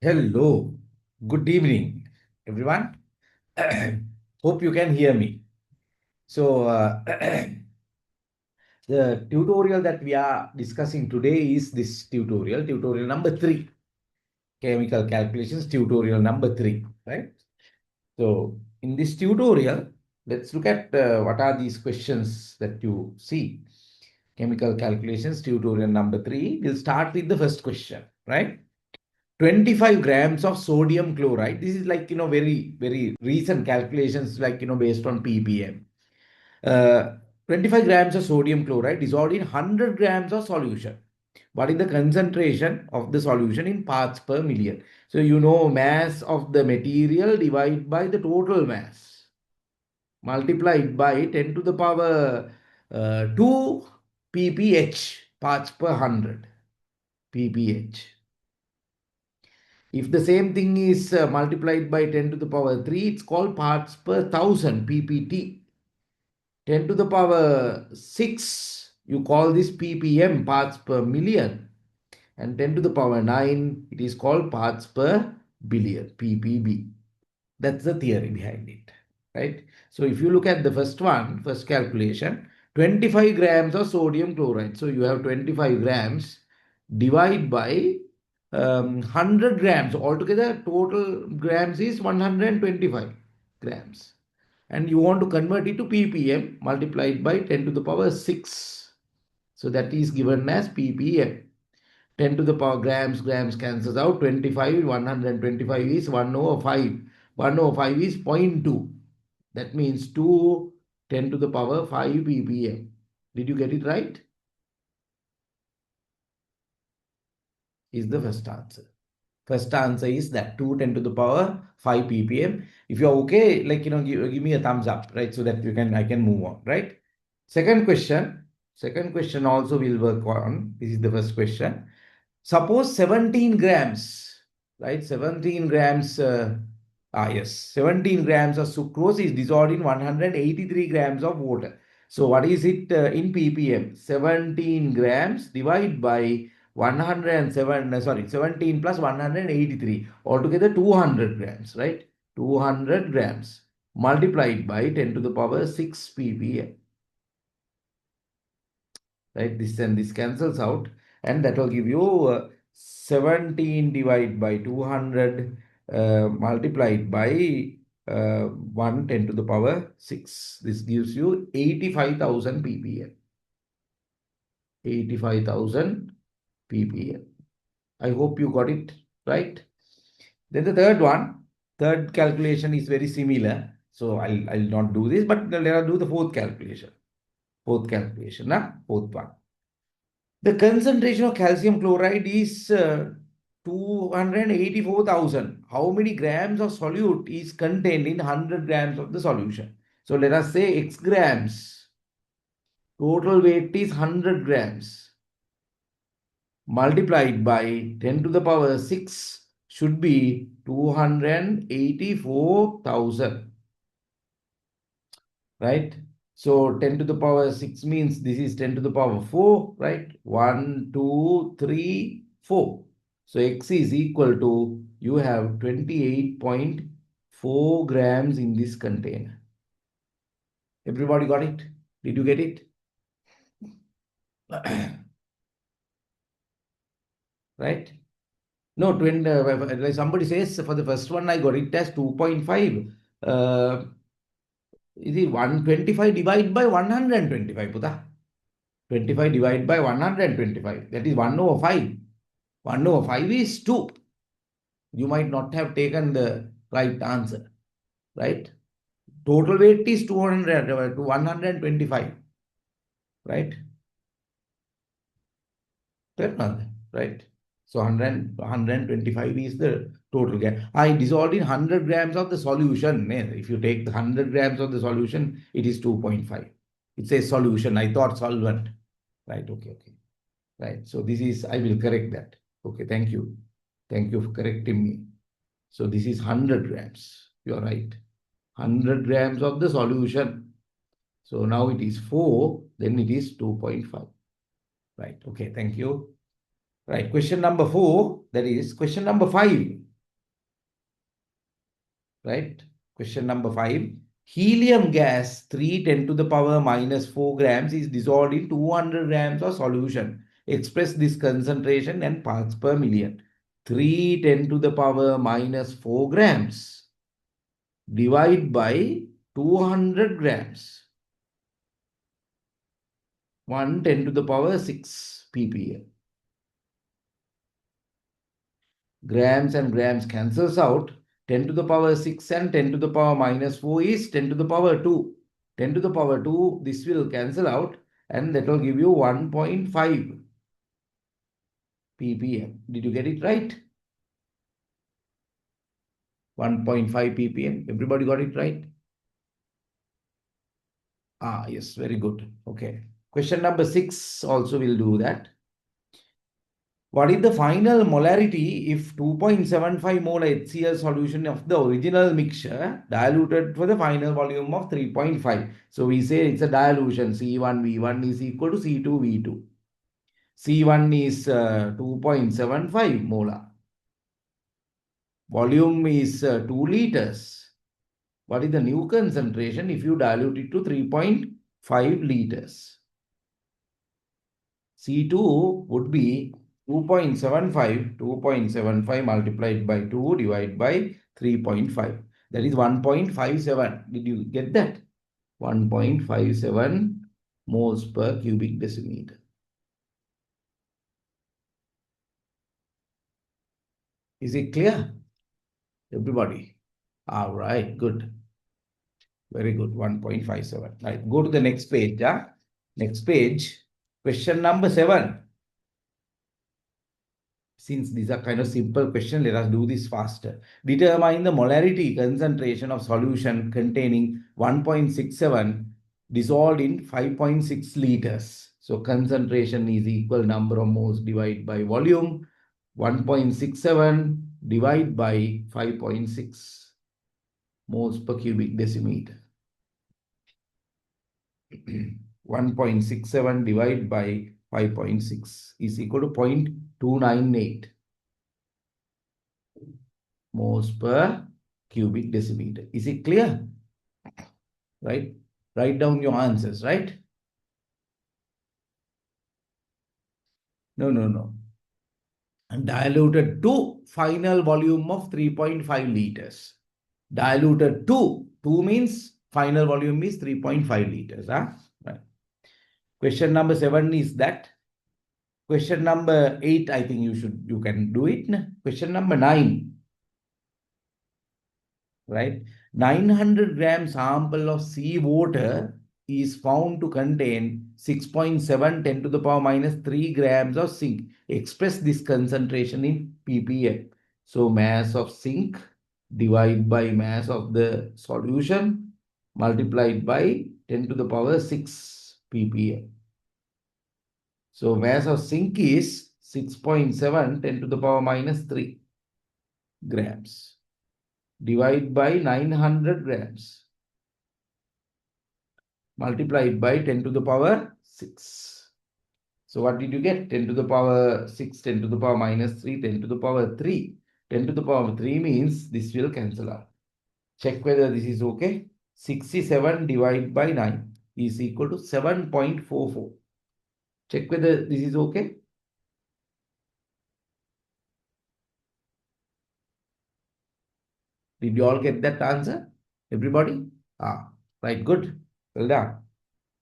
Hello, good evening, everyone. Hope you can hear me. So, the tutorial that we are discussing today is this tutorial number 3, chemical calculations tutorial number 3, right? So, in this tutorial, let's look at what are these questions that you see. Chemical calculations tutorial number 3. We'll start with the first question, right? 25 grams of sodium chloride. This is like, very recent calculations, like, based on ppm. Uh, 25 grams of sodium chloride dissolved in 100 grams of solution. What is the concentration of the solution in parts per million? So, mass of the material divided by the total mass multiplied by 10 to the power 2 pph, parts per 100 pph. If the same thing is multiplied by 10 to the power 3, it's called parts per thousand, ppt. 10 to the power 6, you call this ppm, parts per million. And 10 to the power 9, it is called parts per billion, ppb. That's the theory behind it, right? So if you look at the first one, first calculation, 25 grams of sodium chloride. So you have 25 grams divide by 100 grams. Altogether, total grams is 125 grams. And you want to convert it to ppm multiplied by 10 to the power 6. So that is given as ppm. 10 to the power grams cancels out. 25, 125 is 1 over 5. 1 over 5 is 0.2. That means 2 10 to the power 5 ppm. Did you get it right? Is the first answer. First answer is that 2 10 to the power 5 ppm. If you're okay, like, give me a thumbs up, right? So that I can move on, right? Second question. Second question also will work on. This is the first question. Suppose 17 grams, right? 17 grams, yes, 17 grams of sucrose is dissolved in 183 grams of water. So what is it in ppm? 17 grams divided by 107, 17 plus 183, altogether 200 grams, right? 200 grams multiplied by 10 to the power 6 ppm. Right, this and this cancels out, and that will give you 17 divided by 200 multiplied by 1 10 to the power 6. This gives you 85,000 ppm. 85,000 ppm. I hope you got it right. Then the third calculation is very similar, so I'll not do this, but let us do the fourth calculation. Fourth one. The concentration of calcium chloride is 284,000. How many grams of solute is contained in 100 grams of the solution? So let us say X grams. Total weight is 100 grams. Multiplied by 10 to the power 6 should be 284,000. Right? So 10 to the power 6 means this is 10 to the power 4, right? 1, 2, 3, 4. So X is equal to, you have 28.4 grams in this container. Everybody got it? Did you get it? Right? No, like somebody says for the first one, I got it as 2.5. Is it 125 divided by 125, Puta? 25 divided by 125. That is 1 over 5. 1 over 5 is 2. You might not have taken the right answer, right? Total weight is 200 to 125, right? Right? So 125 is the total gas. I dissolved in 100 grams of the solution. If you take the 100 grams of the solution, it is 2.5. It says solution. I thought solvent. Right, okay. Right, so this is, I will correct that. Okay, thank you. Thank you for correcting me. So this is 100 grams. You are right. 100 grams of the solution. So now it is 4, then it is 2.5. Right, okay, thank you. Right, question number 4, that is question number 5. right? Question number 5. Helium gas 3 10 to the power minus 4 grams is dissolved in 200 grams of solution. Express this concentration and parts per million. 3 10 to the power minus 4 grams. Divide by 200 grams. 1 10 to the power 6 ppm. Grams and grams cancels out. 10 to the power 6 and 10 to the power minus 4 is 10 to the power 2. 10 to the power 2, this will cancel out and that will give you 1.5 ppm. Did you get it right? 1.5 ppm. Everybody got it right? Ah, yes, very good. Okay. Question number 6 also will do that. What is the final molarity if 2.75 mole HCl solution of the original mixture diluted for the final volume of 3.5? So we say it's a dilution. C1V1 is equal to C2V2. C1 is 2.75 molar. Volume is 2 liters. What is the new concentration if you dilute it to 3.5 liters? C2 would be 2.75 multiplied by 2 divided by 3.5. That is 1.57. Did you get that? 1.57 moles per cubic decimeter. Is it clear? Everybody? All right, good. Very good, 1.57. Right, go to the next page. Next page, question number 7. Since these are kind of simple questions, let us do this faster. Determine the molarity concentration of solution containing 1.67 dissolved in 5.6 liters. So concentration is equal number of moles divided by volume. 1.67 divided by 5.6 moles per cubic decimeter. 1.67 divided by 5.6 is equal to 0.298 moles per cubic decimeter. Is it clear? Right? Write down your answers, right? No. And diluted to final volume of 3.5 liters. Diluted to 2 means final volume is 3.5 liters. Right. Question number 7 is that. Question number 8, I think you can do it. Question number 9. Right? 900 gram sample of seawater is found to contain 6.7 10 to the power minus 3 grams of zinc. Express this concentration in ppm. So mass of zinc divided by mass of the solution multiplied by 10 to the power 6 ppm. So mass of zinc is 6.7 10 to the power minus 3 grams. Divide by 900 grams multiplied by 10 to the power 6. So what did you get? 10 to the power 6, 10 to the power minus 3, 10 to the power 3. 10 to the power 3 means this will cancel out. Check whether this is okay. 67 divided by 9 is equal to 7.44. Check whether this is okay. Did you all get that answer? Everybody? Right, good. Well done.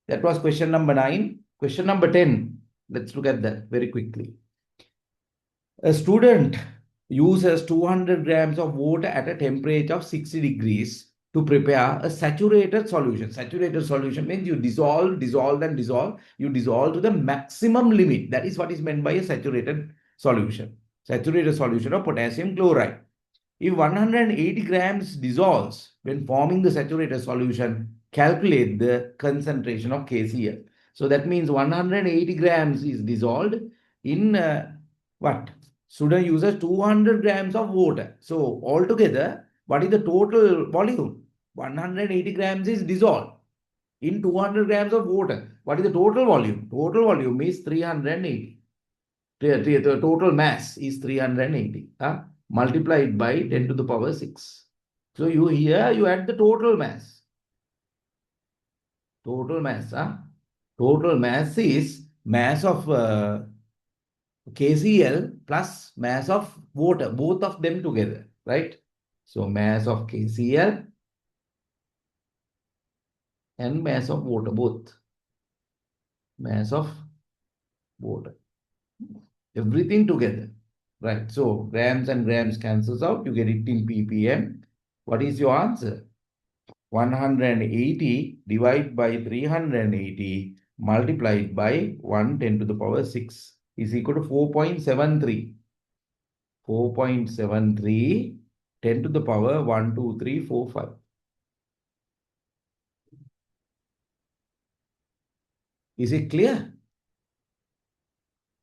That was question number 9. Question number 10. Let's look at that very quickly. A student uses 200 grams of water at a temperature of 60 degrees to prepare a saturated solution. Saturated solution means you dissolve, and dissolve. You dissolve to the maximum limit. That is what is meant by a saturated solution. Saturated solution of potassium chloride. If 180 grams dissolves when forming the saturated solution, calculate the concentration of KCl. So that means 180 grams is dissolved in what? Student uses 200 grams of water. So altogether, what is the total volume? 180 grams is dissolved in 200 grams of water. What is the total volume? Total volume is 380. The total mass is 380. Multiplied by 10 to the power 6. So you here, you add the total mass. Total mass, huh? Total mass is mass of KCl plus mass of water, both of them together, right? So mass of KCl and mass of water, both. Mass of water. Everything together. Right. So grams and grams cancels out. You get it in ppm. What is your answer? 180 divided by 380 multiplied by 110 to the power 6 is equal to 4.73. 4.73 10 to the power 1, 2, 3, 4, 5. Is it clear?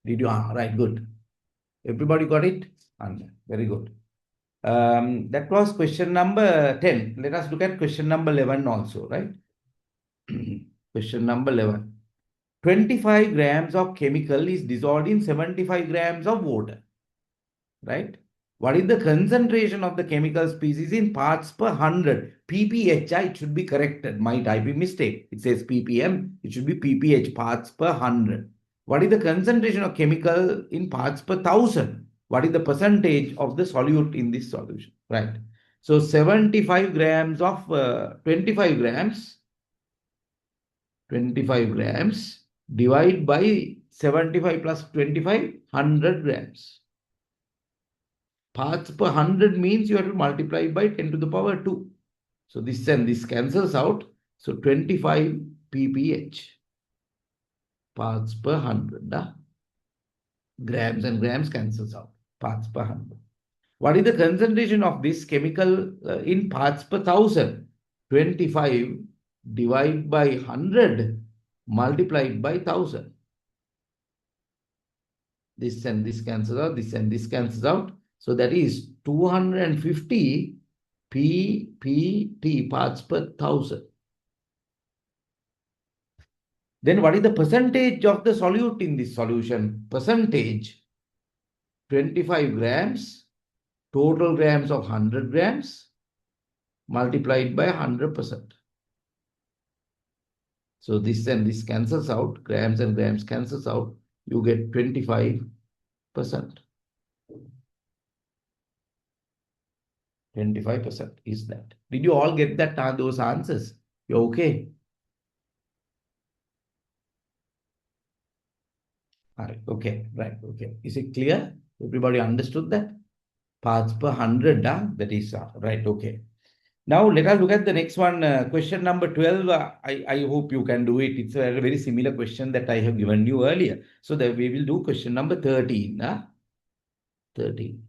Did you? Right, good. Everybody got it? Very good. That was question number 10. Let us look at question number 11 also, right? Question number 11. 25 grams of chemical is dissolved in 75 grams of water, right? What is the concentration of the chemical species in parts per 100? pphi, it should be corrected. My typing mistake. It says ppm. It should be pph, parts per 100. What is the concentration of chemical in parts per 1000? What is the percentage of the solute in this solution? Right. So 75 grams of 25 grams, 25 grams divide by 75 plus 25, 100 grams. Parts per 100 means you have to multiply by 10 to the power 2. So this and this cancels out. So 25 pph, parts per 100. Grams and grams cancels out. Parts per 100. What is the concentration of this chemical in parts per 1000? 25 divided by 100 multiplied by 1000. This and this cancels out. This and this cancels out. So that is 250 ppt, parts per 1000. Then what is the percentage of the solute in this solution? Percentage 25 grams, total grams of 100 grams multiplied by 100%. So this and this cancels out. Grams and grams cancels out. You get 25%. 25% is that. Did you all get that those answers? You're okay? All right. Okay. Right. Okay. Is it clear? Everybody understood that? Parts per 100, that is right. Okay. Now let us look at the next one. Question number 12. I hope you can do it. It's a very similar question that I have given you earlier. So that we will do question number 13. 13.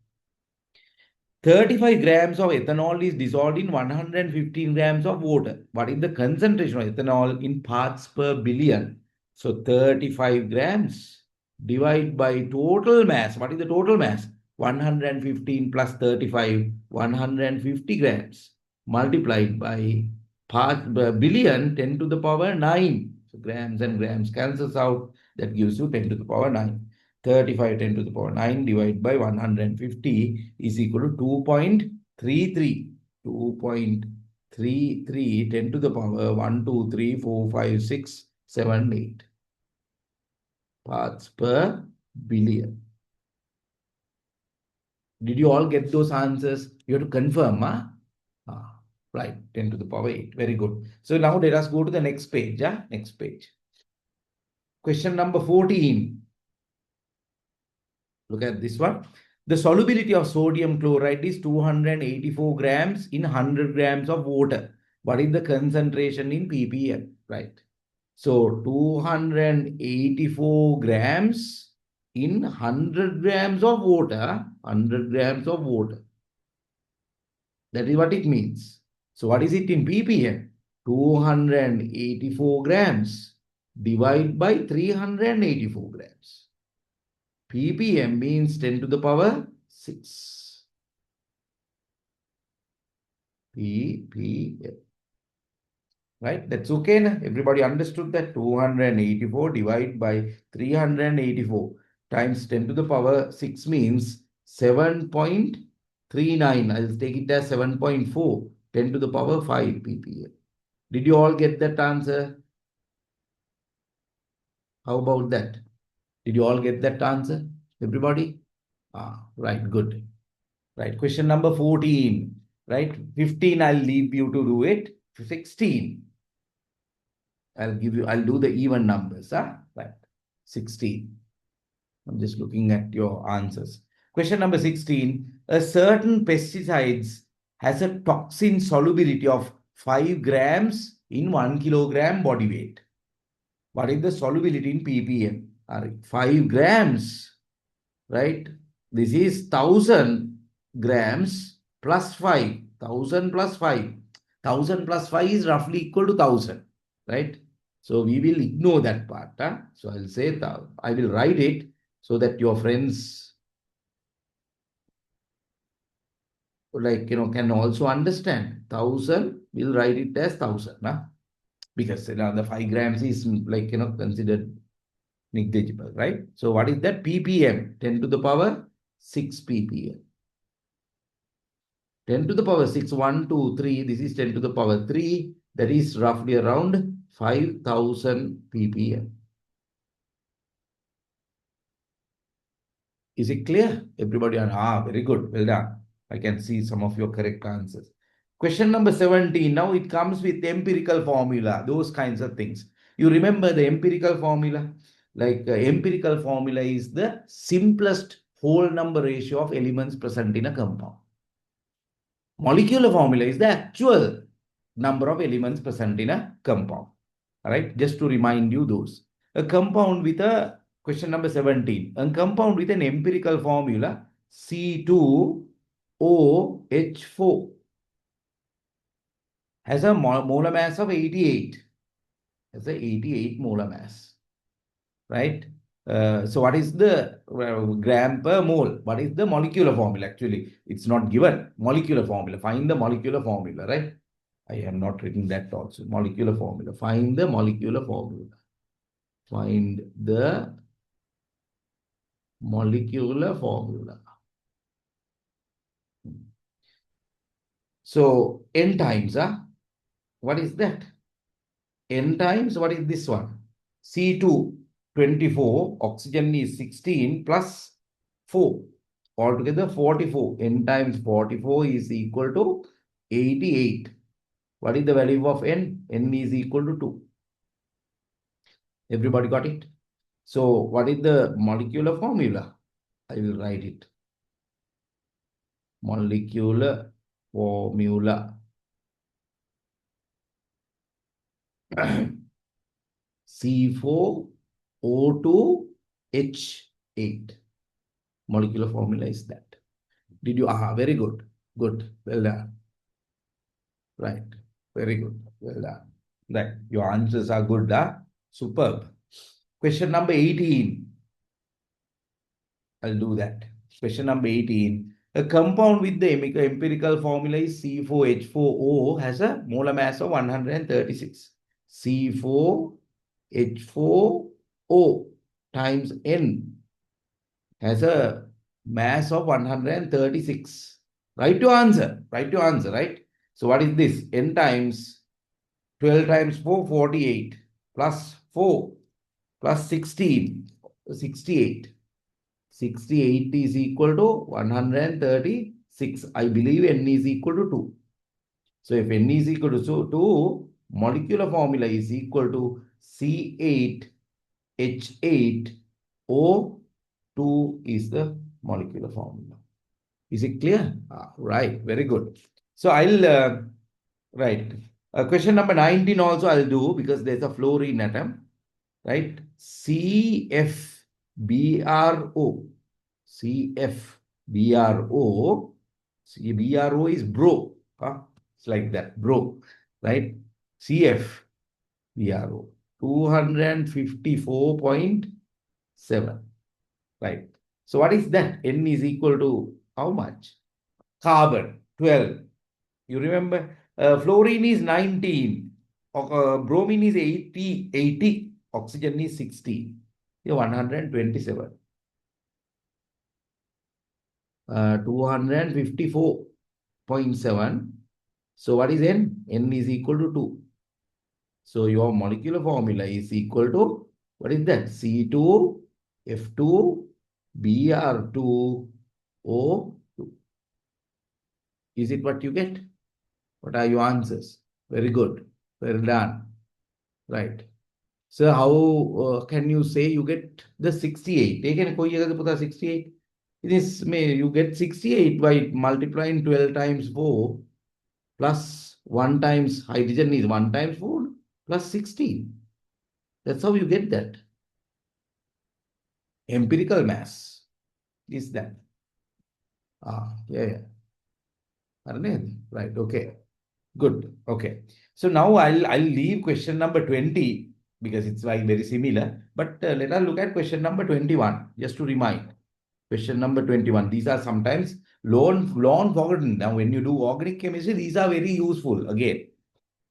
35 grams of ethanol is dissolved in 115 grams of water. What is the concentration of ethanol in parts per billion? So 35 grams divided by total mass. What is the total mass? 115 plus 35, 150 grams multiplied by part billion, 10 to the power 9. So grams and grams cancels out. That gives you 10 to the power 9. 35 10 to the power 9 divided by 150 is equal to 2.33. 2.33 10 to the power 1, 2, 3, 4, 5, 6, 7, 8 parts per billion. Did you all get those answers? You have to confirm, right, 10 to the power 8. Very good. So now let us go to the next page. Next page. Question number 14. Look at this one. The solubility of sodium chloride is 284 grams in 100 grams of water. What is the concentration in ppm? Right. So 284 grams in 100 grams of water. 100 grams of water. That is what it means. So what is it in ppm? 284 grams divided by 384 grams. ppm means 10 to the power 6. ppm. Right? That's okay. Na? Everybody understood that 284 divided by 384 times 10 to the power 6 means 7.39. I'll take it as 7.4. 10 to the power 5 ppm. Did you all get that answer? How about that? Did you all get that answer? Everybody? Right, good. Right, question number 14. Right, 15, I'll leave you to do it. 16, I'll do the even numbers. Right, 16. I'm just looking at your answers. Question number 16. A certain pesticides has a toxin solubility of 5 grams in 1 kilogram body weight. What is the solubility in ppm? 5 grams, right? This is 1000 grams plus 5. 1000 plus 5. 1000 plus 5 is roughly equal to 1000, right? So we will ignore that part. So I'll say, I will write it so that your friends can also understand. 1000, we'll write it as 1000. Because the 5 grams is considered negligible, right? So what is that? ppm, 10 to the power 6 ppm. 10 to the power 6, 1, 2, 3. This is 10 to the power 3. That is roughly around 5000 ppm. Is it clear? Everybody? Very good. Well done. I can see some of your correct answers. Question number 17. Now it comes with empirical formula, those kinds of things. You remember the empirical formula? Empirical formula is the simplest whole number ratio of elements present in a compound. Molecular formula is the actual number of elements present in a compound. All right, just to remind you those. A compound with a, question number 17, a compound with an empirical formula C2OH4 has a molar mass of 88. Has a 88 molar mass, right? So what is the gram per mole? What is the molecular formula? Actually, it's not given. Molecular formula. Find the molecular formula, right? I have not written that also. Molecular formula. Find the molecular formula. Find the molecular formula. So n times, what is that? N times, what is this one? C2, 24, oxygen is 16 plus 4. Altogether 44. N times 44 is equal to 88. What is the value of n? N is equal to 2. Everybody got it? So what is the molecular formula? I will write it. Molecular formula. C4O2H8. Molecular formula is that. Did you? Very good. Good. Well done. Right. Very good. Well done. Right. Your answers are good. Superb. Question number 18. I'll do that. Question number 18. A compound with the empirical formula is C4H4O has a molar mass of 136. C4H4O times N has a mass of 136. Write your answer. Write your answer, right? So what is this? N times 12 times 4, 48 plus 4 plus 16, 68. 68 is equal to 136. I believe N is equal to 2. So if N is equal to 2, molecular formula is equal to C8H8O2 is the molecular formula. Is it clear? Right. Very good. So I'll, right. Question number 19 also I'll do because there's a fluorine atom, right? CFBRO. CFBRO. CBRO is bro. It's like that, bro, right? CFBRO. 254.7. Right. So what is that? N is equal to how much? Carbon, 12. You remember? Fluorine is 19. Bromine is 80. Oxygen is 16. 127. 254.7. So what is N? N is equal to 2. So your molecular formula is equal to, what is that? C2, F2, Br2, O2. Is it what you get? What are your answers? Very good. Well done. Right. So how can you say you get the 68? Take a koi jagah se pata 68. This may you get 68 by multiplying 12 times 4 plus 1 times hydrogen is 1 times 4 plus 16. That's how you get that. Empirical mass is that. Yeah. Right. Okay. Good. Okay. So now I'll leave question number 20 because it's like very similar. But let us look at question number 21 just to remind. Question number 21. These are sometimes long forgotten. Now, when you do organic chemistry, these are very useful. Again,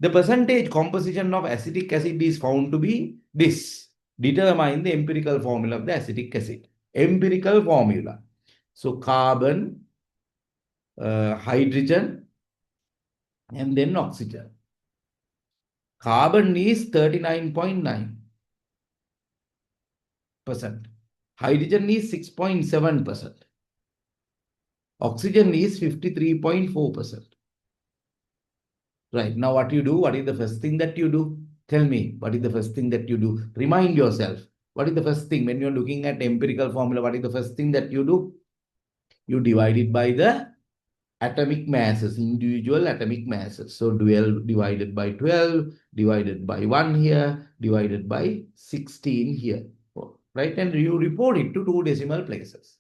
the percentage composition of acetic acid is found to be this. Determine the empirical formula of the acetic acid. Empirical formula. So, carbon, hydrogen, and then oxygen. Carbon is 39.9%. Hydrogen is 6.7%. Oxygen is 53.4%. Right. Now, what you do? What is the first thing that you do? Tell me, what is the first thing that you do? Remind yourself. What is the first thing when you're looking at empirical formula? What is the first thing that you do? You divide it by the atomic masses, individual atomic masses. So 12 divided by 12, divided by 1 here, divided by 16 here. Right? And you report it to two decimal places.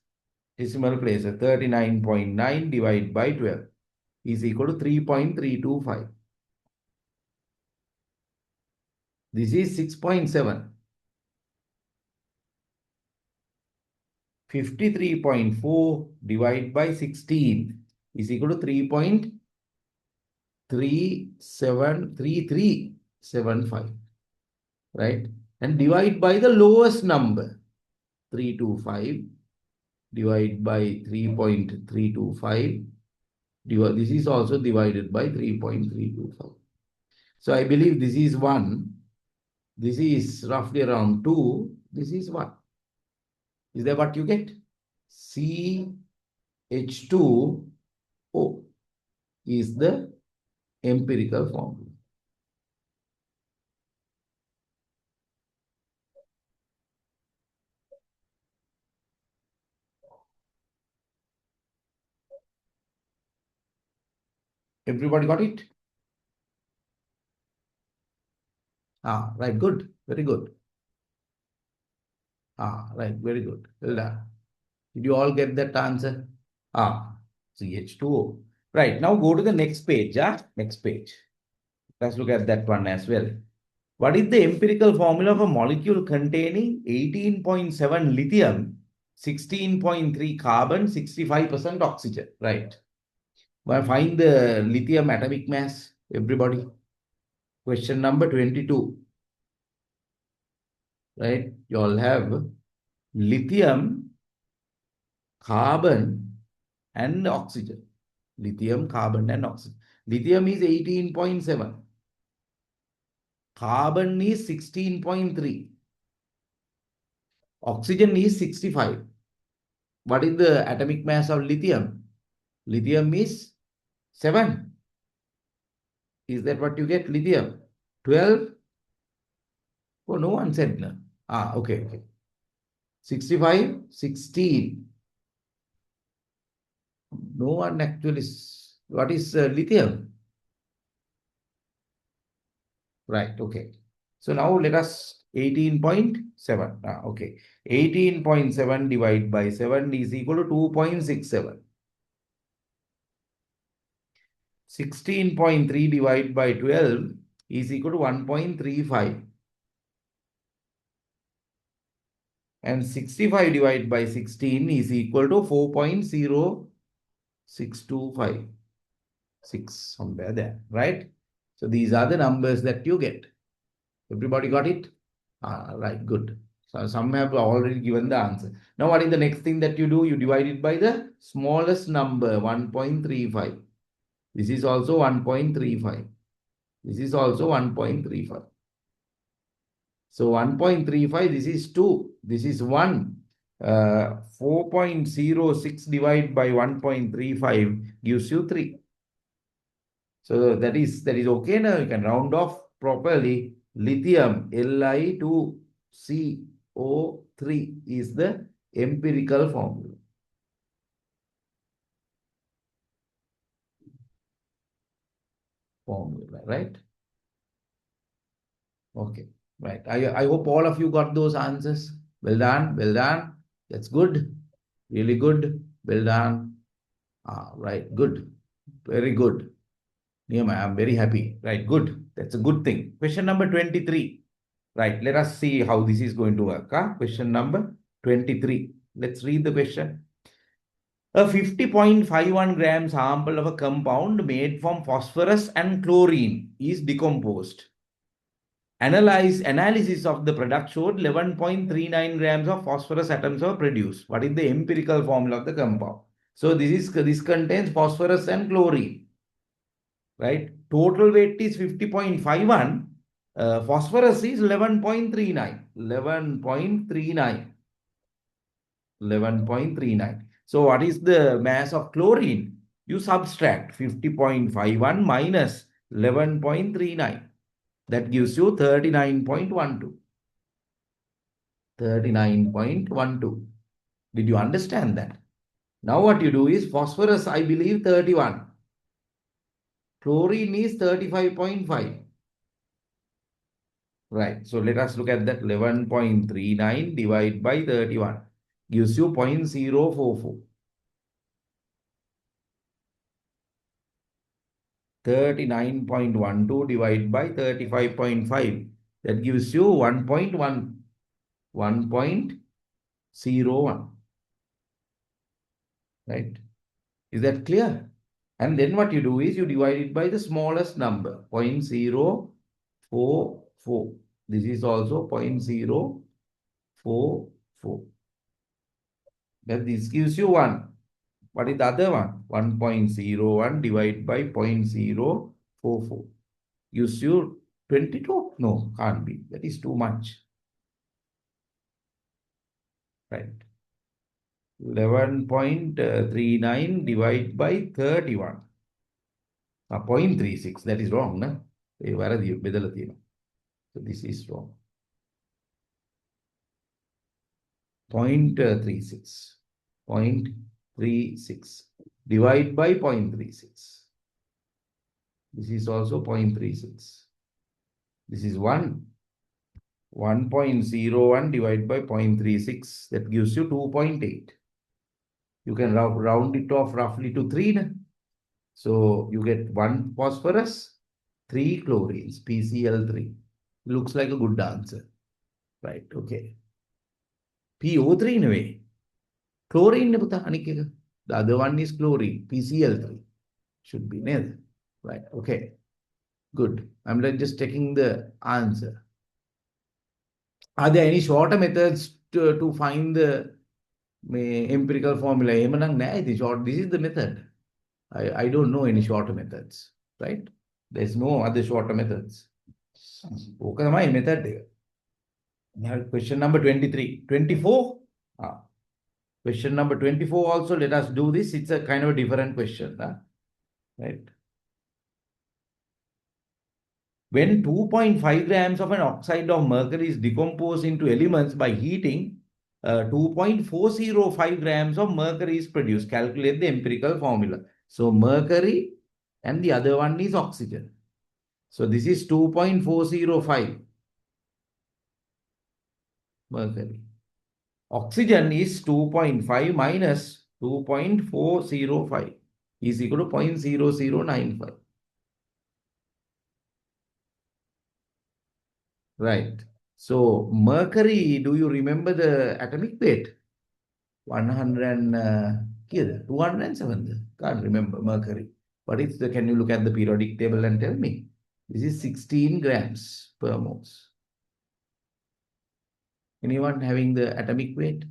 Decimal places 39.9 divided by 12 is equal to 3.325. This is 6.7. 53.4 divided by 16 is equal to 3.373375. Right? And divide by the lowest number. 325 divided by 3.325. This is also divided by 3.325. So I believe this is 1. This is roughly around 2. This is 1. Is that what you get? CH2O is the empirical formula. Everybody got it? Right, good. Very good. Right, very good. Well done. Did you all get that answer? CH2O. Right, now go to the next page. Next page. Let's look at that one as well. What is the empirical formula of a molecule containing 18.7 lithium, 16.3 carbon, 65% oxygen? Right. Well, find the lithium atomic mass, everybody. Question number 22. Right. You all have lithium, carbon, and oxygen. Lithium, carbon, and oxygen. Lithium is 18.7. Carbon is 16.3. Oxygen is 65. What is the atomic mass of lithium? Lithium is 7. Is that what you get? Lithium. 12. Oh, no one said no. Okay. 65, 16. No one actually. What is lithium? Right, okay. So now let us 18.7. Okay. 18.7 divided by 7 is equal to 2.67. 16.3 divided by 12 is equal to 1.35. And 65 divided by 16 is equal to 4.0625. 6 somewhere there, right? So these are the numbers that you get. Everybody got it? Right, good. So some have already given the answer. Now what is the next thing that you do? You divide it by the smallest number, 1.35. This is also 1.35. This is also 1.35. So 1.35, this is 2. This is 1. 4.06 divided by 1.35 gives you 3. So that is okay now. You can round off properly. Lithium Li2CO3 is the empirical formula. Right? Okay, right. I hope all of you got those answers. Well done, well done. That's good. Really good. Well done. Right, good. Very good. Niyama, I'm very happy. Right, good. That's a good thing. Question number 23. Right, let us see how this is going to work. Question number 23. Let's read the question. A 50.51 gram sample of a compound made from phosphorus and chlorine is decomposed. Analysis of the product showed 11.39 grams of phosphorus atoms were produced. What is the empirical formula of the compound? So this contains phosphorus and chlorine, right? Total weight is 50.51. Phosphorus is 11.39. 11.39. 11.39. So what is the mass of chlorine? You subtract 50.51 minus 11.39. That gives you 39.12. 39.12. Did you understand that? Now what you do is phosphorus, I believe 31. Chlorine is 35.5. Right. So let us look at that. 11.39 divided by 31 gives you 0.044. 39.12 divided by 35.5. That gives you 1.1. 1.01. Right. Is that clear? And then what you do is you divide it by the smallest number, 0.044. This is also 0.044. Then this gives you 1. What is the other one? 1.01 divided by 0.044. Gives you 22? No, can't be. That is too much. Right. 11.39 divided by 31. 0.36. That is wrong. Na? So this is wrong. 0.36. 0.36. Divide by 0.36. This is also 0.36. This is 1. 1.01 divided by 0.36. That gives you 2.8. You can round it off roughly to 3. Na? So you get 1 phosphorus, 3 chlorines, PCl3. Looks like a good answer. Right, okay. PO3 in a way. Chlorine, the other one is chlorine, PCl3. Should be nil. Right, okay. Good. I'm just checking the answer. Are there any shorter methods to find the empirical formula? This is the method. I don't know any shorter methods, right? There's no other shorter methods. Okay, my method. Question number 23. 24? Question number 24 also, let us do this. It's a kind of a different question, right? When 2.5 grams of an oxide of mercury is decomposed into elements by heating, 2.405 grams of mercury is produced. Calculate the empirical formula. So mercury and the other one is oxygen. So this is 2.405 mercury. Oxygen is 2.5 minus 2.405 is equal to 0.0095. Right. So mercury, do you remember the atomic weight? 100 and 207. Can't remember mercury. But it's the, can you look at the periodic table and tell me? This is 16 grams per moles. Anyone having the atomic weight?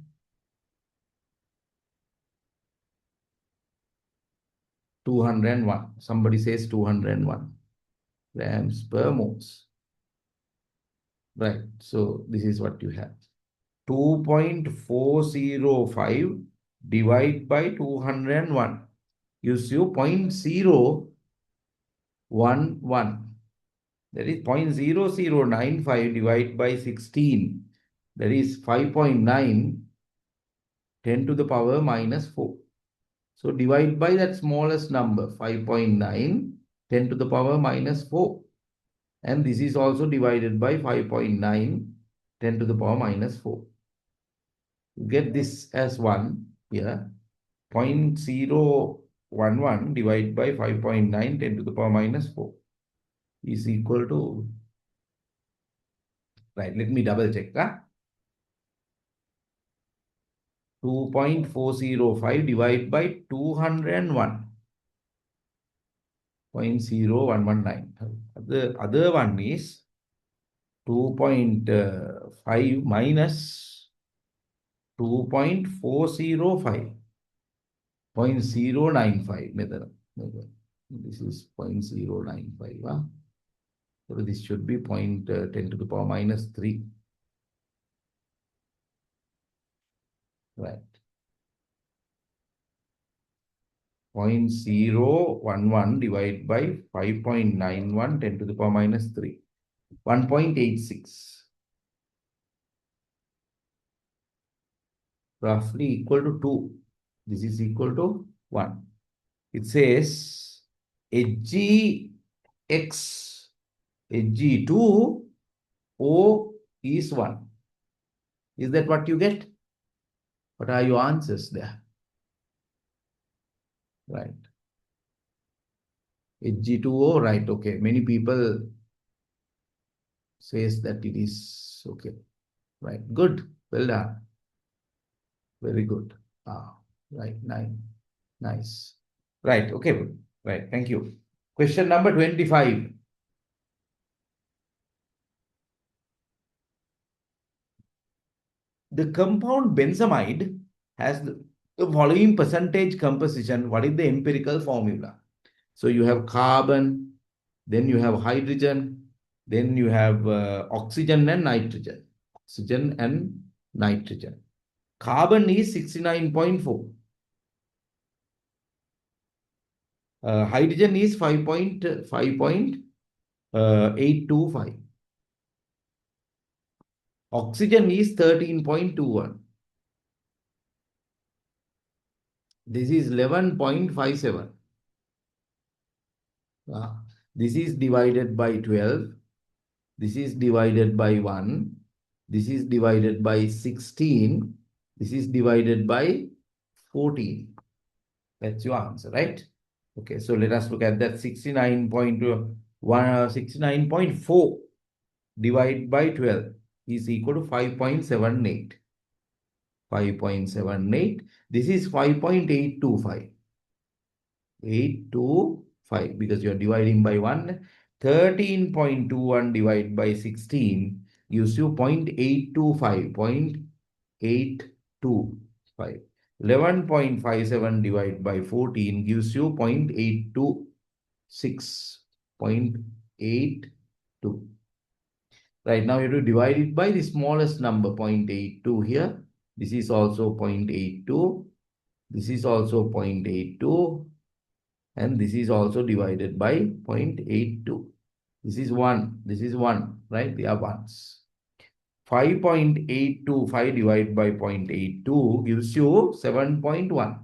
201. Somebody says 201 grams per moles. Right. So this is what you have. 2.405 divided by 201 gives you 0.011. That is 0.0095 divided by 16. That is 5.9 10 to the power minus 4. So divide by that smallest number, 5.9 10 to the power minus 4. And this is also divided by 5.9 10 to the power minus 4. You get this as 1 here. 0.011 divided by 5.9 10 to the power minus 4 is equal to, right, let me double check. 2.405 divided by 201. 0.0119. The other one is 2.5 minus 2.405. 0.095. This is 0.095. So this should be 10 to the power minus 3. Right. 0.011 divided by 5.91 10 to the power minus 3. 1.86. Roughly equal to 2. This is equal to 1. It says HgX, Hg2O is 1. Is that what you get? What are your answers there? Right. Hg2O, right, okay. Many people says that it is okay. Right, good. Well done. Very good. Right, nice. Right, okay. Right, thank you. Question number 25. The compound benzamide has the following percentage composition. What is the empirical formula? So you have carbon, then you have hydrogen, then you have oxygen and nitrogen. Oxygen and nitrogen. Carbon is 69.4. Hydrogen is 5.825. Oxygen is 13.21. This is 11.57. This is divided by 12. This is divided by 1. This is divided by 16. This is divided by 14. That's your answer, right? Okay, so let us look at that. 69.4 divided by 12 is equal to 5.78. 5.78. This is 5.825. 825 because you are dividing by 1. 13.21 divided by 16 gives you 0.825. 0.825. 11.57 divided by 14 gives you 0.826. 0.82. Right, now you have to divide it by the smallest number, 0.82 here. This is also 0.82. This is also 0.82. And this is also divided by 0.82. This is 1. This is 1, right? They are ones. 5.825 divided by 0.82 gives you 7.1.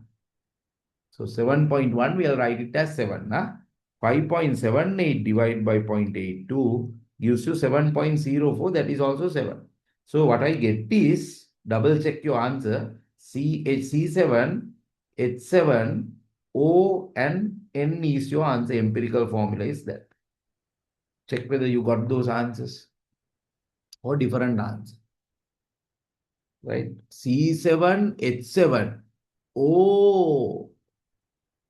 So 7.1, we'll write it as 7. 5.78 divided by 0.82 gives you 7.04. That is also 7. So what I get is, double check your answer. C7, H7, O and N is your answer. Empirical formula is that. Check whether you got those answers or different answer. Right? C7, H7, O,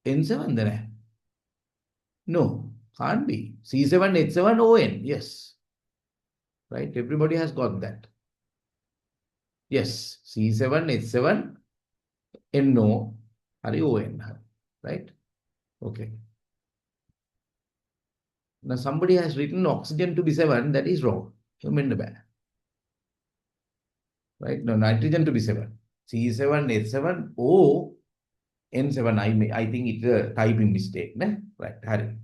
N7 then. No, can't be. C7, H7, ON. Yes. Right? Everybody has got that. Yes. C7, H7, NO, ON. Right? Okay. Now somebody has written oxygen to be 7. That is wrong. Right? No, nitrogen to be 7. C7, H7, O, N7. I think it's a typing mistake. Ne? Right. Hurry.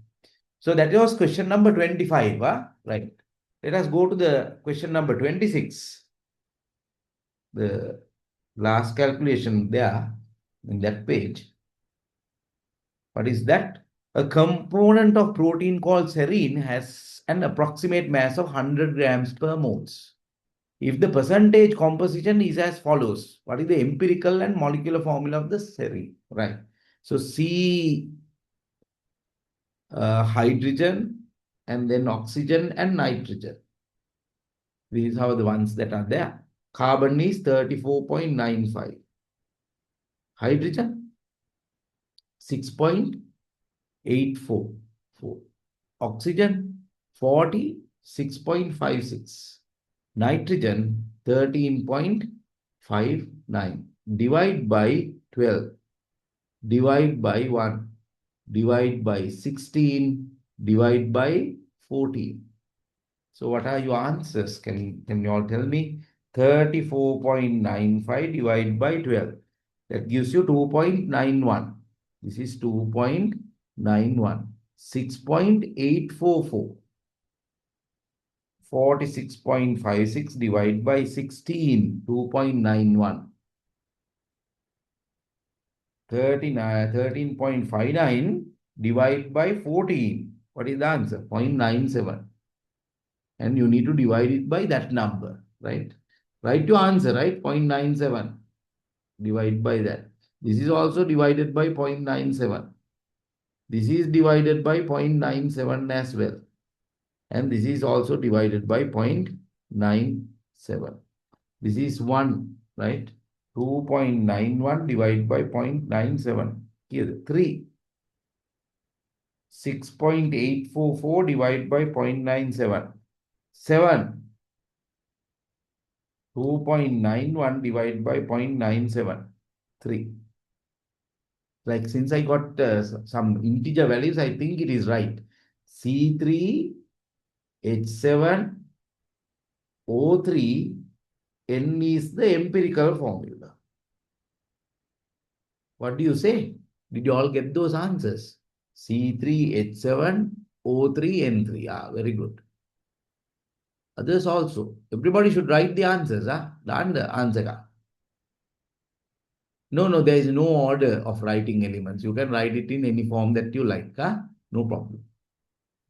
So that was question number 25. Right. Let us go to the question number 26. The last calculation there in that page. What is that? A component of protein called serine has an approximate mass of 100 grams per moles. If the percentage composition is as follows, what is the empirical and molecular formula of the serine? Right. So C hydrogen and then oxygen and nitrogen. These are the ones that are there. Carbon is 34.95. Hydrogen 6.844. Oxygen 46.56. Nitrogen 13.59. Divide by 12. Divide by 1. Divide by 16. Divide by 14. So what are your answers? Can you all tell me? 34.95 divided by 12. That gives you 2.91. This is 2.91. 6.844. 46.56 divided by 16. 2.91. 13.59 divided by 14. What is the answer? 0.97. And you need to divide it by that number, right? Write your answer, right? 0.97. Divide by that. This is also divided by 0.97. This is divided by 0.97 as well. And this is also divided by 0.97. This is 1, right? 2.91 divided by 0.97. Here, 3. 6.844 divided by 0.97. 7. 2.91 divided by 0.97. 3. Like since I got some integer values, I think it is right. C3, H7, O3, N is the empirical formula. What do you say? Did you all get those answers? C3, H7, O3, N3. Ah, very good. Others also. Everybody should write the answers. The answer. No, there is no order of writing elements. You can write it in any form that you like. No problem.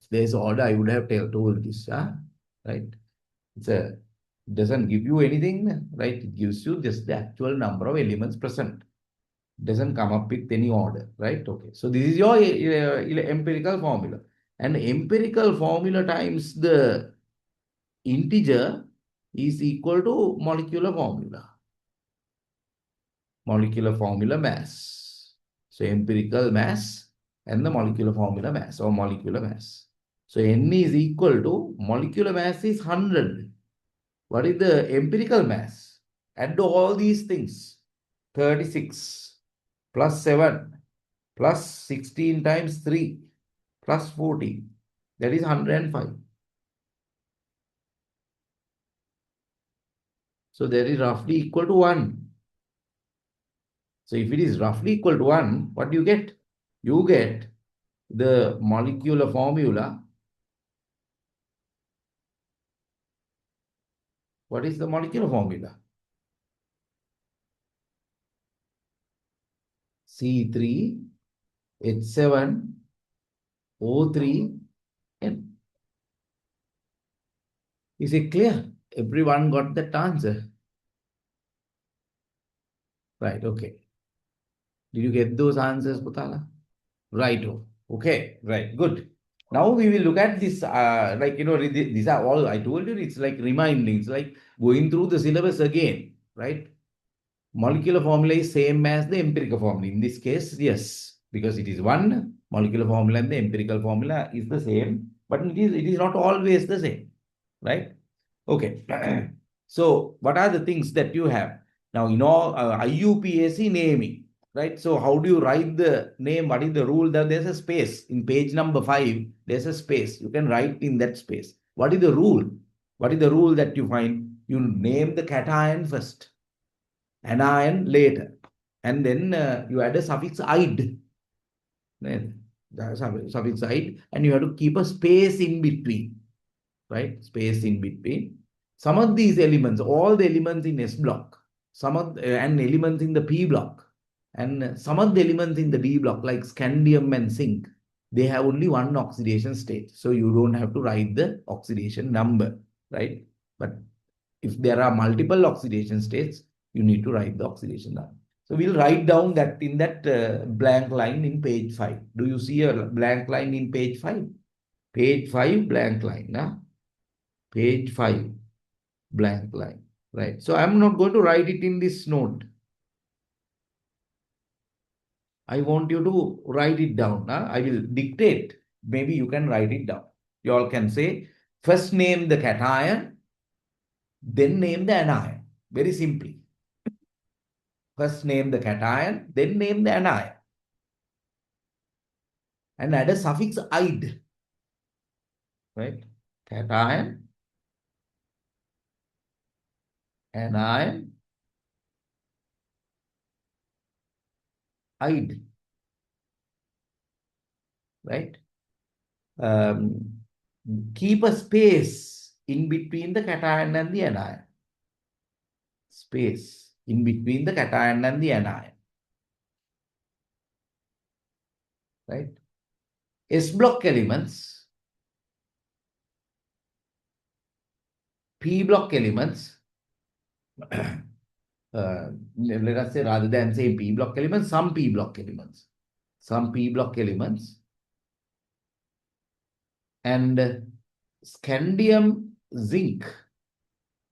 If there is order, I would have told this. Right? It doesn't give you anything, right? It gives you just the actual number of elements present. It doesn't come up with any order, right? Okay. So this is your empirical formula. And empirical formula times the integer is equal to molecular formula. Molecular formula mass. So empirical mass and the molecular formula mass or molecular mass. So N is equal to molecular mass is 100. What is the empirical mass? Add all these things. 36 plus 7 plus 16 times 3 plus 14. That is 105. So that is roughly equal to 1. So if it is roughly equal to 1, what do you get? You get the molecular formula. What is the molecular formula? C3, H7, O3, N. Is it clear? Everyone got that answer? Right, okay. Did you get those answers, Putala? Right. Okay. Right. Good. Now we will look at this. These are all I told you. It's like reminding. It's like going through the syllabus again. Right. Molecular formula is same as the empirical formula. In this case, yes, because it is one molecular formula and the empirical formula is the same, but it is not always the same. Right. Okay. So what are the things that you have now? IUPAC naming. right? So how do you write the name? What is the rule? There's a space in page number 5. There's a space. You can write in that space. What is the rule? What is the rule that you find? You name the cation first, anion later, and then you add a suffix "ide." Then the suffix "ide," and you have to keep a space in between, right? Space in between. Some of these elements, all the elements in S block, and elements in the P block, and some of the elements in the D block, like scandium and zinc, they have only one oxidation state. So you don't have to write the oxidation number, right? But if there are multiple oxidation states, you need to write the oxidation number. So we'll write down that in that blank line in page 5. Do you see a blank line in page 5? Page 5, blank line. Huh? Page 5, blank line. Right. So I'm not going to write it in this note. I want you to write it down. Huh? I will dictate. Maybe you can write it down. You all can say, first name the cation, then name the anion. Very simply. First name the cation, then name the anion. And add a suffix "ide." Right? Cation, anion, "ide." Right? Um, keep a space in between the cation and the anion. Space in between the cation and the anion. Right? S block elements, P block elements, let us say rather than saying P block elements, some P block elements. Some P block elements. And scandium zinc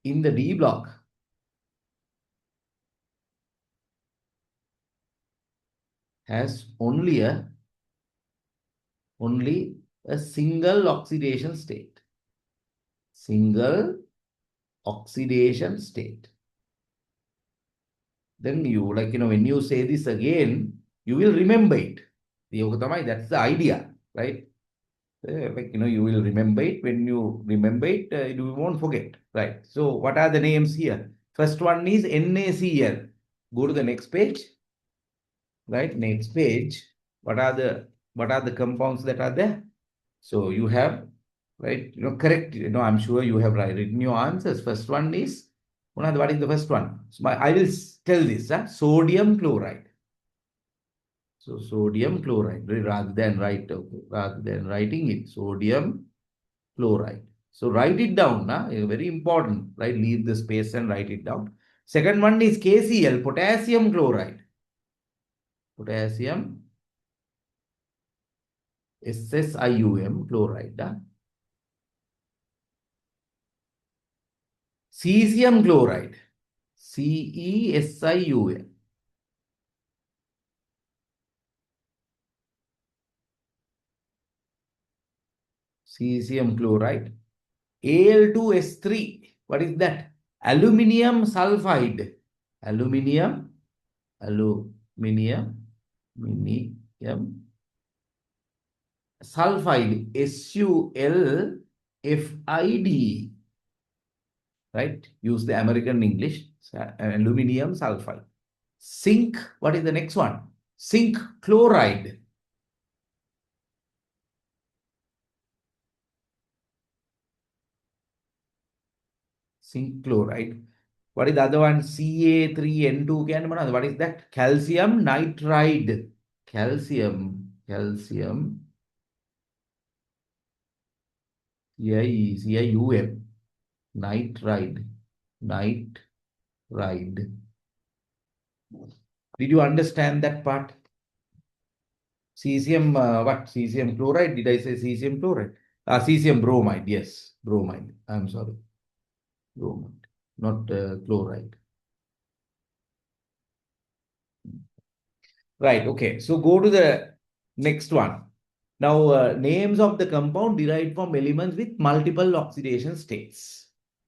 in the D block has only a single oxidation state. Single oxidation state. Then you, like, when you say this again, you will remember it. That's the idea, right? Like, you will remember it. When you remember it, you won't forget, right? So what are the names here? First one is NaCl. Go to the next page, right? Next page. What are the compounds that are there? So you have, right? Correct. I'm sure you have written your answers. First one is, what is the first one? So I will tell this, sodium chloride. So sodium chloride, rather than writing it, sodium chloride. So write it down, very important, right? Leave the space and write it down. Second one is KCl, potassium chloride. Potassium, SSIUM chloride. Cesium chloride, CESIUM. Cesium chloride. Al2S3. What is that? Aluminium sulfide. Aluminium, aluminium sulfide. SULFID. Right? Use the American English. Aluminium sulfide. Zinc. What is the next one? Zinc chloride. Zinc chloride. What is the other one? Ca3N2. What is that? Calcium nitride. Calcium. CIUM. Nitride. Did you understand that part? Cesium, what? Cesium chloride? Did I say cesium chloride? Cesium bromide. Yes, bromide. I'm sorry. Bromide, not chloride. Right. Okay. So go to the next one. Now, names of the compound derived from elements with multiple oxidation states.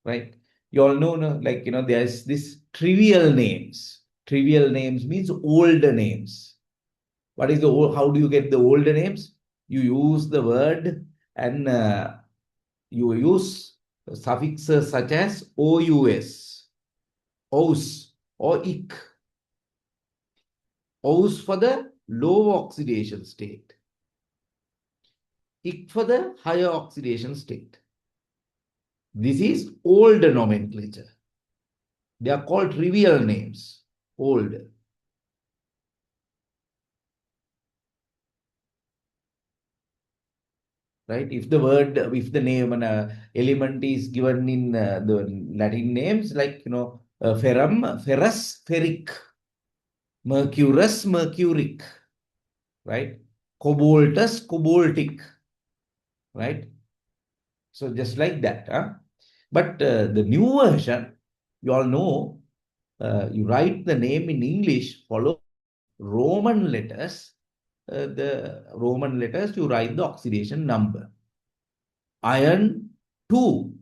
Right. You all know, like, there's this trivial names. Trivial names means older names. What is the how do you get the older names? You use the word and you use suffixes such as ous, or ik. Ous for the low oxidation state. Ik for the higher oxidation state. This is old nomenclature. They are called trivial names. Old. Right? If the name and element is given in the Latin names, like, ferrum, ferrous, ferric, mercurus, mercuric, right? Cobaltus, cobaltic, right? So just like that. Huh? But the new version, you all know, you write the name in English, follow Roman letters. The Roman letters, you write the oxidation number. Iron 2,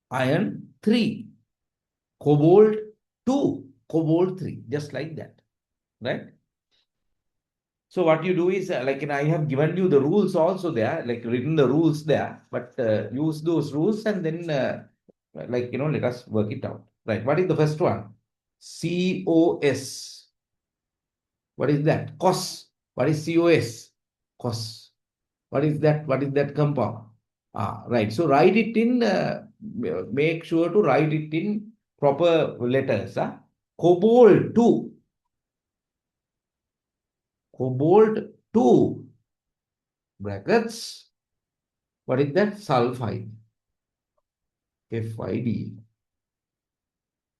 iron 3, cobalt 2, cobalt 3, just like that, right? So what you do is, I have given you the rules also there, like written the rules there, but use those rules and then, let us work it out. Right, what is the first one? COS. What is that? COS. What is COS? COS. What is that? What is that compound? Right. So write it in, make sure to write it in proper letters. Cobalt 2. Cobalt 2. Brackets. What is that? Sulfide. FID.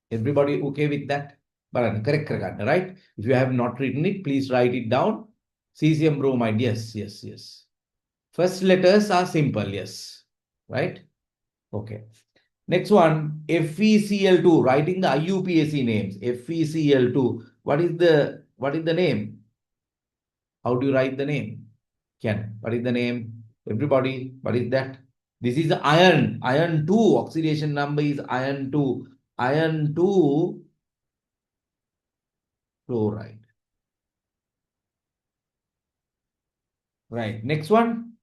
Everybody okay with that? But correct, right? If you have not written it, please write it down. Cesium bromide. Yes, yes, yes. First letters are simple. Yes. Right? Okay. Next one, FeCl2, writing the IUPAC names. FeCl2. What is the name? How do you write the name? Ken, what is the name? Everybody, what is that? This is iron. Iron 2. Oxidation number is iron 2. Iron 2 chloride. Right. Next one,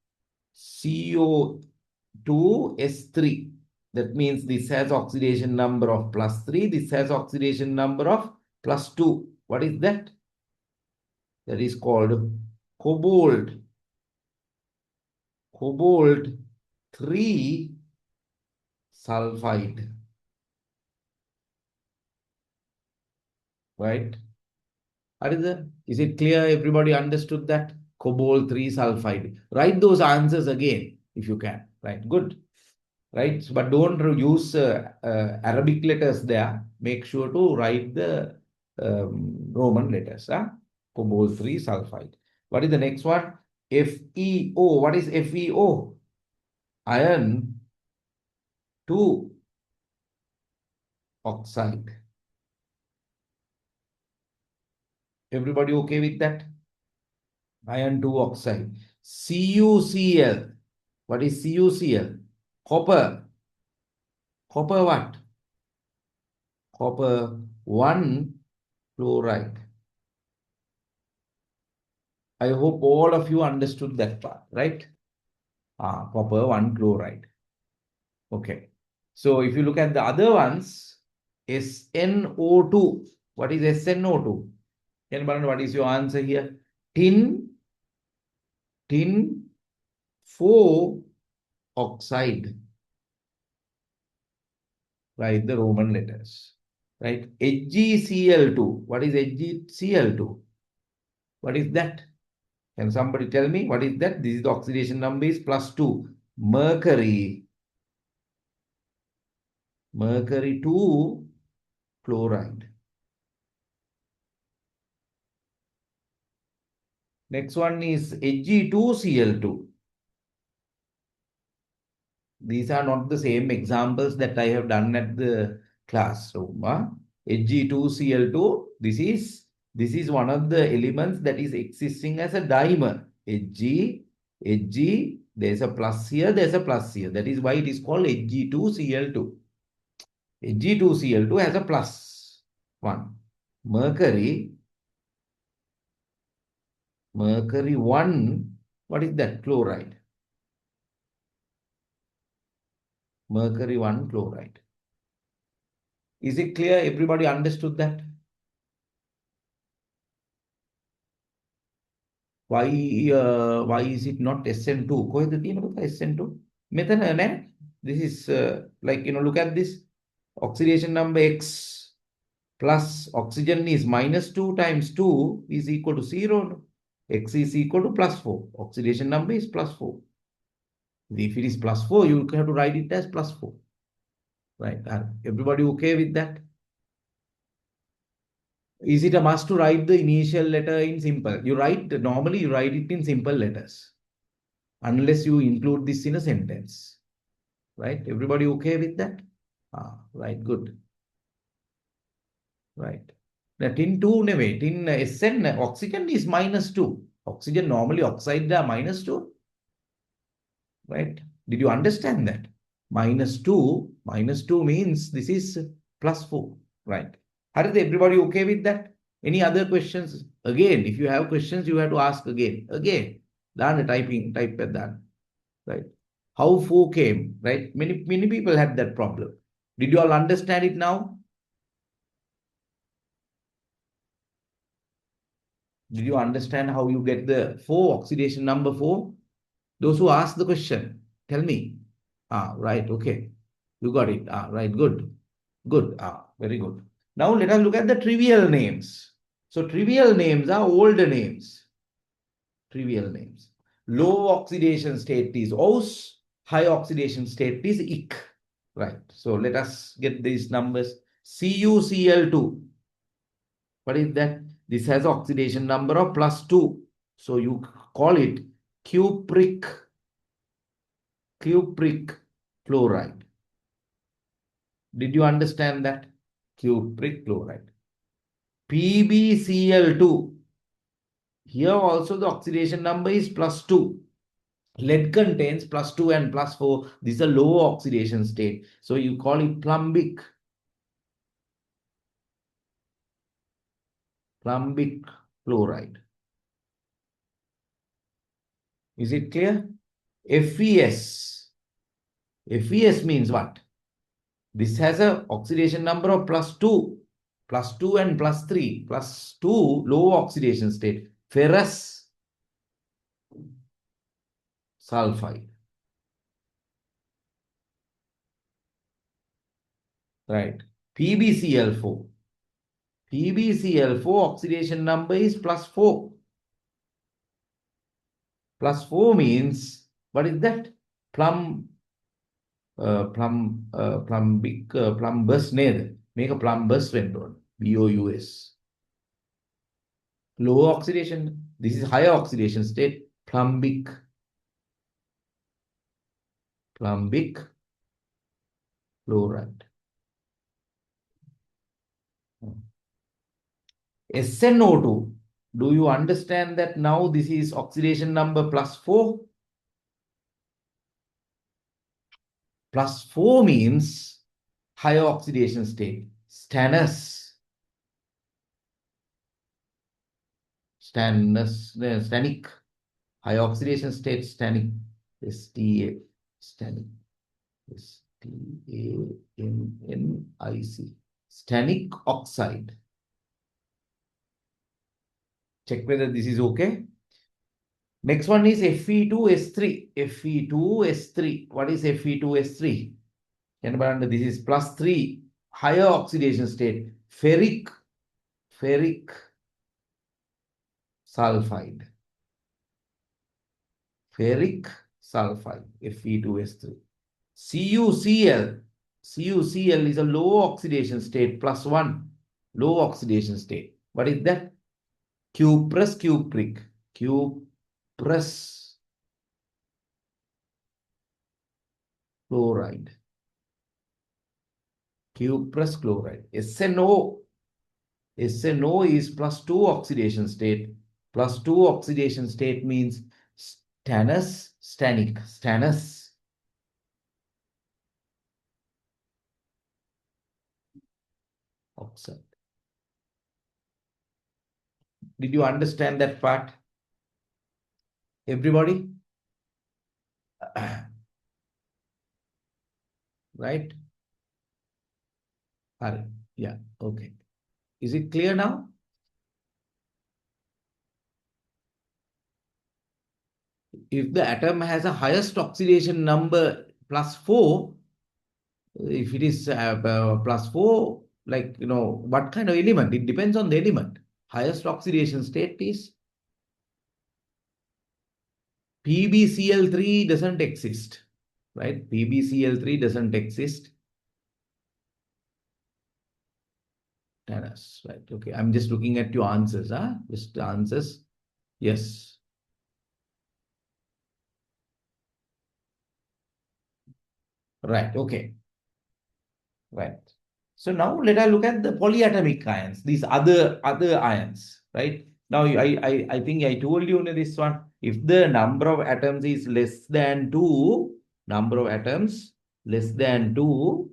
CO2S3. That means this has oxidation number of +3. This has oxidation number of +2. What is that? That is called cobalt. Cobalt 3 sulfide. Right? Is it clear? Everybody understood that? Cobalt 3 sulfide. Write those answers again if you can. Right? Good. Right? But don't use Arabic letters there. Make sure to write the Roman letters. Cobalt 3 sulfide. What is the next one? FeO. What is FeO? Iron 2 oxide. Everybody okay with that? Iron 2 oxide. CuCl. What is CuCl? Copper. Copper what? Copper 1 chloride. I hope all of you understood that part, right? Copper 1 chloride. Okay. So if you look at the other ones, SnO2. What is SnO2? What is your answer here? Tin 4 oxide. Write the Roman letters. Right? HgCl2. What is HgCl2? What is that? Can somebody tell me what is that? This is the oxidation number is +2. Mercury 2 chloride. Next one is Hg2Cl2. These are not the same examples that I have done at the classroom. Hg2Cl2, this is one of the elements that is existing as a dimer. Hg, there's a plus here, there's a plus here. That is why it is called Hg2Cl2. Hg2Cl2 has a plus 1. Mercury 1, what is that? Chloride. Mercury 1 chloride. Is it clear? Everybody understood that? Why is it not SN2? කොහෙද තියෙන පුතා SN2? මෙතන නෑ. This is like, look at this. Oxidation number X plus oxygen is minus 2 times 2 is equal to 0. X is equal to plus 4. Oxidation number is plus 4. If it is plus 4, you have to write it as plus 4. Right? Everybody okay with that? Is it a must to write the initial letter in simple? Normally you write it in simple letters, unless you include this in a sentence. Right? Everybody okay with that? Right, good. Right. The tin 2 නෙවෙයි. Tin SN oxygen is minus 2. Oxygen normally oxide are minus 2. Right? Did you understand that? Minus 2 means this is plus 4. Right. Everybody okay with that? Any other questions? Again, if you have questions, you have to ask again. Type at that. Right. How 4 came, right? Many people had that problem. Did you all understand it now? Did you understand how you get the 4, oxidation number 4? Those who asked the question, tell me. Right, okay. You got it. Right, good. Good. Very good. Now let us look at the trivial names. So trivial names are older names. Trivial names. Low oxidation state is OS, high oxidation state is IC. Right. So let us get these numbers. CuCl2. What is that? This has oxidation number of plus 2. So you call it cupric chloride. Did you understand that? Cupric chloride. PbCl2. Here also the oxidation number is plus 2. Lead contains plus 2 and plus 4. This is a low oxidation state. So you call it plumbic chloride. Is it clear? FeS. FeS means what? This has a oxidation number of plus 2. Plus 2 and plus 3. Plus 2, low oxidation state. Ferrous sulfide. Right. PbCl4. PbCl4 oxidation number is plus 4. Plus 4 means, what is that? Plumbus ned. Make a plumbus vendor. BOUS. Low oxidation. This is higher oxidation state. Plumbic chloride. SNO2. Do you understand that now this is oxidation number plus 4? Plus 4 means higher oxidation state. Stannous. Stannic. High oxidation state, stannic. STA. Stannic. STANNIC. Stannic oxide. Check whether this is okay. Next one is Fe2S3. Fe2S3. What is Fe2S3? This is plus 3. Higher oxidation state. Ferric sulfide. Ferric sulfide. Fe2S3. CuCl. CuCl is a low oxidation state. Plus 1. Low oxidation state. What is that? Cuprous chloride. Cuprous chloride. SNO. SNO is plus 2 oxidation state. Plus 2 oxidation state means stannic. Oxide. Did you understand that part? Everybody? Right? Yeah, okay. Is it clear now? If the atom has a highest oxidation number +4, if it is +4, like, what kind of element? It depends on the element. Highest oxidation state is PbCl3 doesn't exist, right? PbCl3 doesn't exist. Tennis, right? Okay, I'm just looking at your answers, huh? Just the answers. Yes, right. Okay, right. So now let us look at the polyatomic ions, these other ions, right? Now I think I told you this one. If the number of atoms is less than two, number of atoms less than two,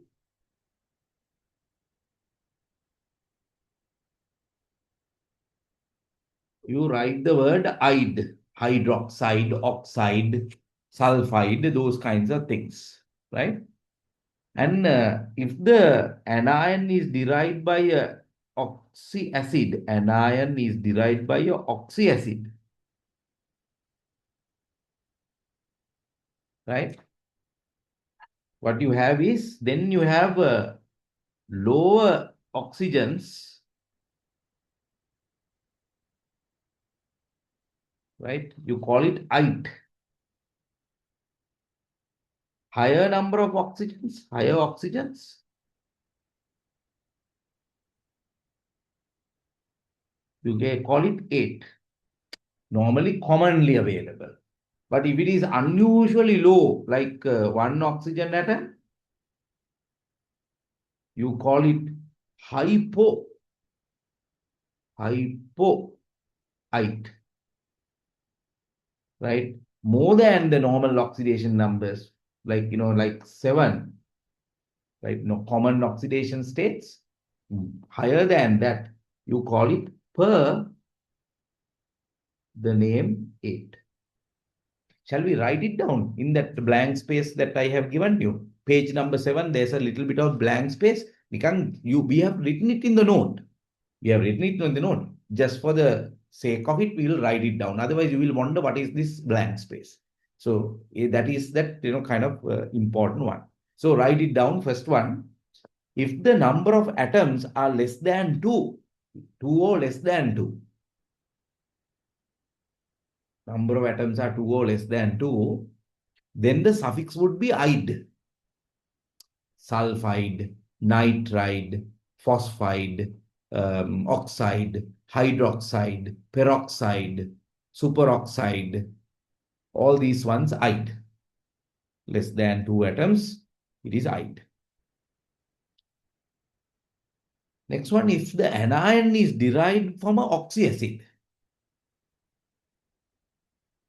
you write the word ide, hydroxide, oxide, sulfide, those kinds of things, right? And if the anion is derived by a oxy acid, anion is derived by a oxy acid, right? What you have is, then you have lower oxygens, right? You call it ite. Higher number of oxygens, you can call it ate. Normally commonly available. But if it is unusually low, like one oxygen atom, you call it hypo, hypoite, right? More than the normal oxidation numbers, like, like 7, right? No common oxidation states. Higher than that, you call it per the name 8. Shall we write it down in that blank space that I have given you? Page number 7, there's a little bit of blank space. We have written it in the note. We have written it in the note. Just for the sake of it, we will write it down. Otherwise, you will wonder what is this blank space. So that is that, kind of important one. So write it down. First one, if the number of atoms are less than 2, 2 or less than 2, number of atoms are 2 or less than 2, then the suffix would be ide. Sulfide, nitride, phosphide, oxide, hydroxide, peroxide, superoxide, all these ones ide. Less than 2 atoms, it is ide. Next one, if the anion is derived from an oxyacid.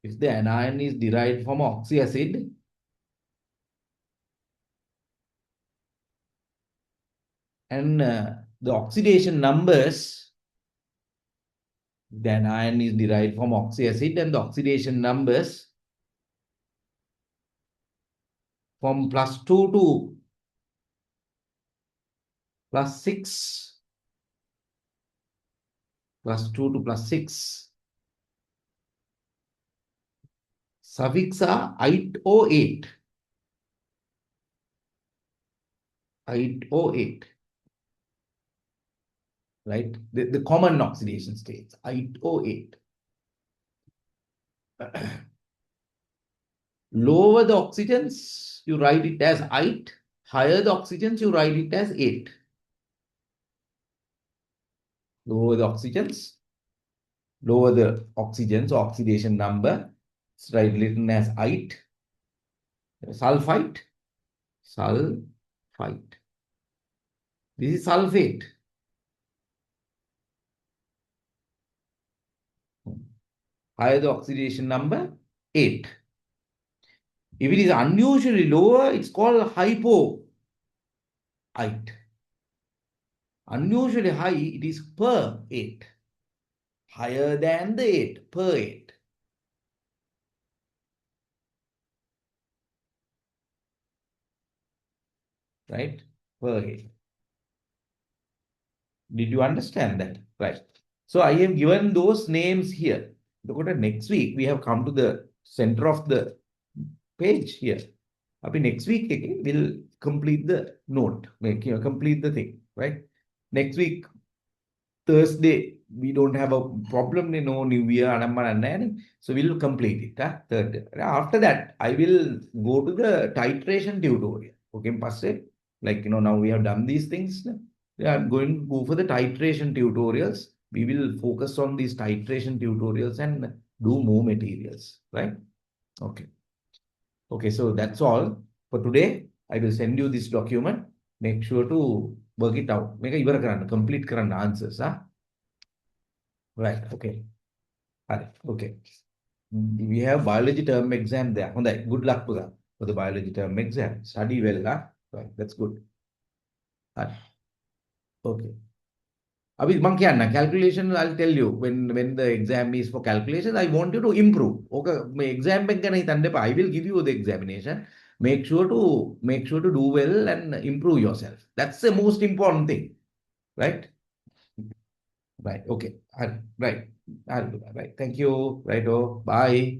If the anion is derived from an oxyacid, and the oxidation numbers, the anion is derived from oxyacid, and the oxidation numbers from +2 to +6, +2 to +6, suffix are ite o 8, ite o 8, right? The common oxidation states, ite o 8. Lower the oxygens, you write it as ite. Higher the oxygens, you write it as 8. Lower the oxygens, lower the oxygens, oxidation number. It's written as ite. Sulfite, sulfite. This is sulfate. Higher the oxidation number, 8. If it is unusually lower, it's called hypoite. Unusually high, it is per 8. higher than the 8, per 8. Right? Per 8. Did you understand that? Right. So I have given those names here. Look at next week. We have come to the center of the page here. Next week again, we'll complete the note, complete the thing, right? Next week, Thursday, we don't have a problem, New Year, so we'll complete it. Third. After that, I will go to the titration tutorial. Okay, passe? Like, now we have done these things. We are going to go for the titration tutorials. We will focus on these titration tutorials and do more materials, right? Okay. Okay, so that's all for today. I will send you this document. Make sure to work it out. Make a complete current answers. Huh? Right. Okay. Right. Okay. We have biology term exam there. Good luck to that for the biology term exam. Study well. Huh? Right. That's good. Right. Okay. Calculation, I'll tell you when the exam is for calculation, I want you to improve. Okay, exam I will give you the examination. Make sure to do well and improve yourself. That's the most important thing, right? Right. Okay. Right. I'll do that. Right. Thank you. Right. Oh, bye.